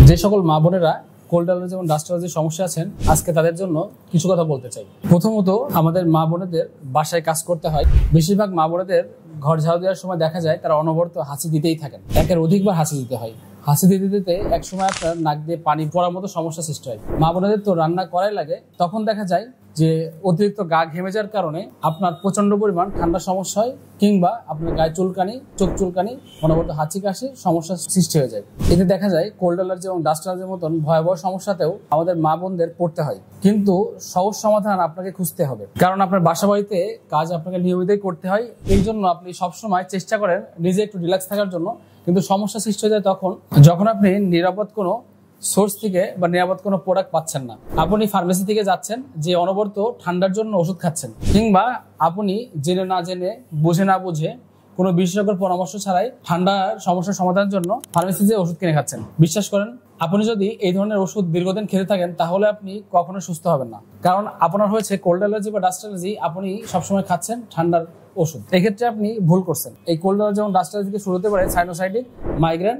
যে সকল মা বোনেরা কোল্ড অ্যালার্জি এবং ডাস্ট অ্যালার্জির সমস্যা আছেন, আজকে তাদের জন্য কিছু কথা বলতে চাই। প্রথমত, আমাদের মা বোনেদের বাসায় কাজ করতে হয়। বেশিরভাগ মা বোনেদের ঘর ঝাড়ু দেওয়ার সময় দেখা যায় তারা অনবরত হাঁচি দিতেই থাকেন, একের অধিকবার হাঁচি দিতে হয়। হাঁচি দিতে দিতে একসময় আপনার নাক দিয়ে পানি পড়ার মতো সমস্যা সৃষ্টি হয়। মা বোনেদের তো রান্না করাই লাগে, তখন দেখা যায় যে অতিরিক্ত গা ঘেমে যাওয়ার কারণে আপনার প্রচন্ড পরিমাণ ঠান্ডার সমস্যা হয়, কিংবা আপনার গায়ে চুলকানি, চোখ চুলকানি, অনবরত হাঁচি কাশি সমস্যার সৃষ্টি হয়ে যায়। এতে দেখা যায় কোল্ড অ্যালার্জি এবং ডাস্ট অ্যালার্জির মতন ভয়াবহ সমস্যাতেও আমাদের মা বোনদের পড়তে হয়। কিন্তু সহজ সমাধান আপনাকে খুঁজতে হবে, কারণ আপনার বাসা বাড়িতে কাজ আপনাকে নিয়মিতই করতে হয়। এই জন্য আপনি সবসময় চেষ্টা করেন নিজে একটু রিল্যাক্স থাকার জন্য, কিন্তু সমস্যা সৃষ্টি হয়ে যায় তখন যখন আপনি নিরাপদ কোনো সোর্স থেকে বা নিরাপদ কোনো প্রোডাক্ট পাচ্ছেন না। আপনি ফার্মেসি থেকে যাচ্ছেন, যে অনবরত ঠান্ডার জন্য ওষুধ খাচ্ছেন, কিংবা আপনি জেনে না জেনে, বুঝে না বুঝে, কোনো বিশেষজ্ঞের পরামর্শ ছাড়াই ঠান্ডার সমস্যার সমাধানের জন্য ফার্মেসিতে ওষুধ কিনে খাচ্ছেন। বিশ্বাস করেন, আপনি যদি এই ধরনের ওষুধ দীর্ঘদিন খেতে থাকেন তাহলে আপনি কখনো সুস্থ হবেন না, কারণ আপনার হয়েছে কোল্ড অ্যালার্জি বা ডাস্ট অ্যালার্জি। আপনি সবসময় খাচ্ছেন ঠান্ডার ওষুধ, এক্ষেত্রে আপনি ভুল করছেন। এই কোল্ড অ্যালার্জি এবং ডাস্ট অ্যালার্জি শুরু হতে পারে সাইনোসাইটিস, মাইগ্রেন,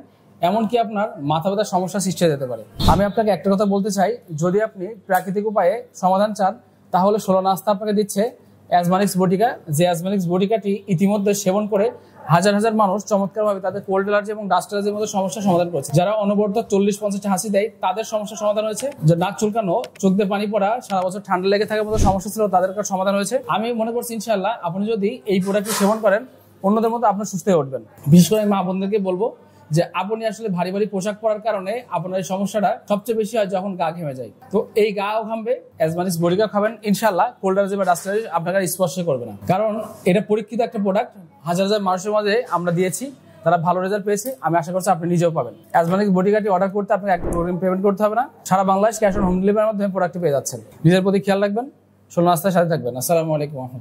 এমনকি আপনার মাথা ব্যথার সমস্যা সৃষ্টি হয়ে যেতে পারে। আমি আপনাকে একটা কথা বলতে চাই, যদি আপনি প্রাকৃতিক উপায়ে সমাধান চান তাহলে 16 নাস্তা আপনাকে দিচ্ছে অ্যাজমানিক্স বটিকা। যে অ্যাজমানিক্স বটিকাটি ইতিমধ্যে সেবন করে হাজার হাজার মানুষ চমৎকারভাবে তাদের কোল্ড অ্যালার্জি এবং ডাস্ট অ্যালার্জির মতো সমস্যার সমাধান করেছে। যারা অনবরত 40-50টা হাসি দেয় তাদের সমস্যার সমাধান হয়েছে। যে নাক চুলকানো, চোখ দিয়ে পানি পড়া, সারা বছর ঠান্ডা লেগে থাকার মতো সমস্যা ছিল, তাদের সমাধান হয়েছে। আমি মনে করছি ইনশাআল্লাহ আপনি যদি এই প্রোডাক্টটি সেবন করেন, অন্যদের মতো আপনি সুস্থ হয়ে উঠবেন। বিশেষ করে মা বোনদেরকে বলবো যে আপনি আসলে ভারী ভারী পোশাক পরার কারণে আপনার এই সমস্যাটা সবচেয়ে বেশি হয় যখন গা ঘেমে যায়। তো এই গাও ঘামবে, অ্যাজমানিক্স বটিকা খাবেন, ইনশাআল্লাহ কোল্ড অ্যালার্জি বা ডাস্ট অ্যালার্জি আপনাকে স্পর্শ করবে না, কারণ এটা পরীক্ষিত একটা প্রোডাক্ট। হাজার হাজার মানুষের মাঝে আমরা দিয়েছি, তারা ভালো রেজাল্ট পেয়েছে। আমি আশা করছি আপনি নিজেও পাবেন। অ্যাজমানিক্স বটিকাটি অর্ডার করতে আপনাকে একটা পেমেন্ট করতে হবে না। সারা বাংলাদেশ ক্যাশ অন হোম ডেলিভারির মাধ্যমে প্রোডাক্টটি পেয়ে যাচ্ছেন। নিজের প্রতি খেয়াল রাখবেন, 16 নাস্তার সাথে থাকবেন। আসসালামু আলাইকুম।